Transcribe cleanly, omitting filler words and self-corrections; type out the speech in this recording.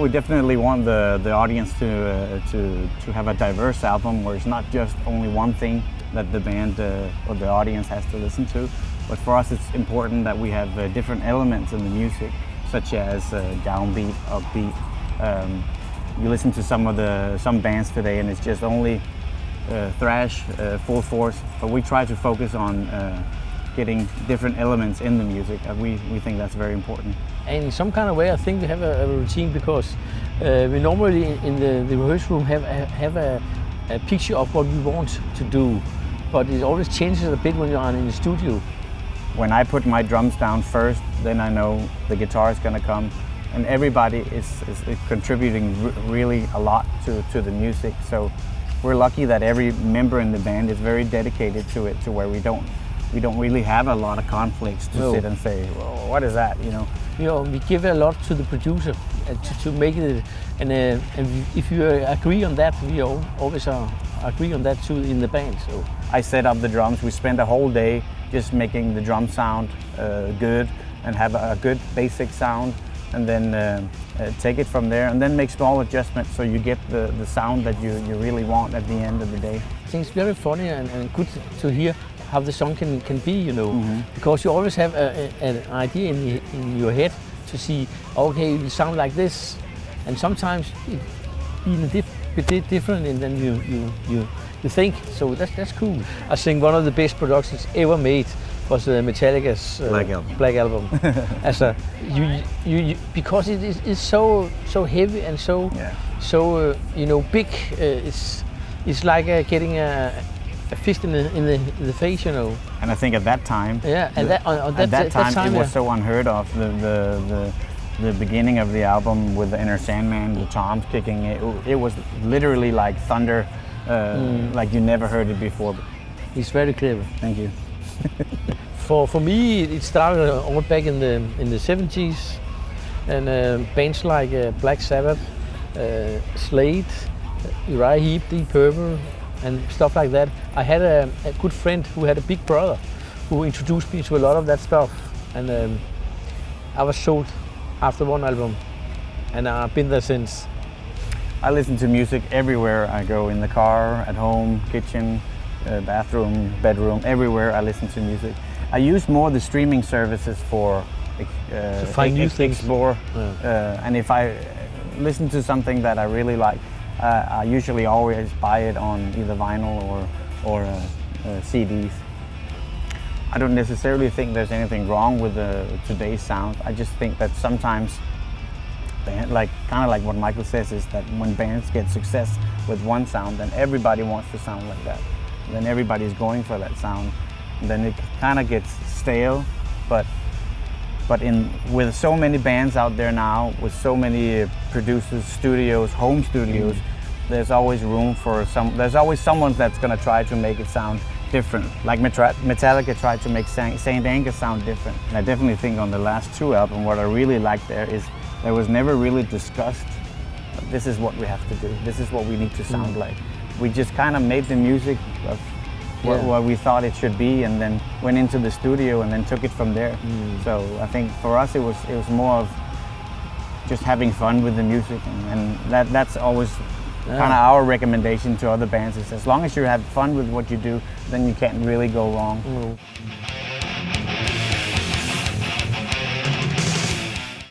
We definitely want the audience to have a diverse album where it's not just only one thing that the band or the audience has to listen to. But for us, it's important that we have different elements in the music, such as downbeat, upbeat. You listen to some bands today, and it's just only thrash, full force. But we try to focus on getting different elements in the music. We think that's very important. And in some kind of way, I think we have a routine, because we normally in the rehearsal room have a picture of what we want to do, but it always changes a bit when you're in the studio. When I put my drums down first, then I know the guitar is going to come, and everybody is contributing really a lot to the music. So we're lucky that every member in the band is very dedicated to it, to where we don't really have a lot of conflicts to sit and say, well, what is that, you know? You know, we give a lot to the producer to make it, and if you agree on that, we always agree on that too in the band. So I set up the drums. We spend a whole day just making the drum sound good and have a good basic sound, and then take it from there, and then make small adjustments so you get the sound that you really want at the end of the day. I think it's very funny and good to hear how the song can be, you know, because you always have an idea in your head to see, okay, it will sound like this, and sometimes it even bit different than you think. So that's cool. I think one of the best productions ever made was Metallica's Black Album. As because it is so heavy and so you know, big. It's like getting a fist in the face, you know. And I think at that time, at that time it was so unheard of. The beginning of the album with the Inner Sandman, the toms kicking, it was literally like thunder, like you never heard it before. He's very clever. Thank you. For me, it started all back in the 70s, and bands like Black Sabbath, Slade, Uriah Heep, Deep Purple, and stuff like that. I had a good friend who had a big brother who introduced me to a lot of that stuff, and I was sold after one album, and I've been there since. I listen to music everywhere I go, in the car, at home, kitchen, bathroom, bedroom, everywhere I listen to music. I use more the streaming services for to find new things. Explore, and if I listen to something that I really like, I usually always buy it on either vinyl or CDs. I don't necessarily think there's anything wrong with today's sound. I just think that sometimes, kind of like what Michael says, is that when bands get success with one sound, then everybody wants to sound like that. Then everybody's going for that sound. And then it kind of gets stale. But with so many bands out there now, with so many producers, studios, home studios, there's always room for there's always someone that's going to try to make it sound different. Like Metallica tried to make Saint Anger sound different. And I definitely think on the last two albums, what I really liked there is there was never really discussed, this is what we have to do, this is what we need to sound like. We just kind of made the music of what we thought it should be, and then went into the studio and then took it from there. So I think for us it was more of just having fun with the music, and that's always kind of our recommendation to other bands, is as long as you have fun with what you do, then you can't really go wrong.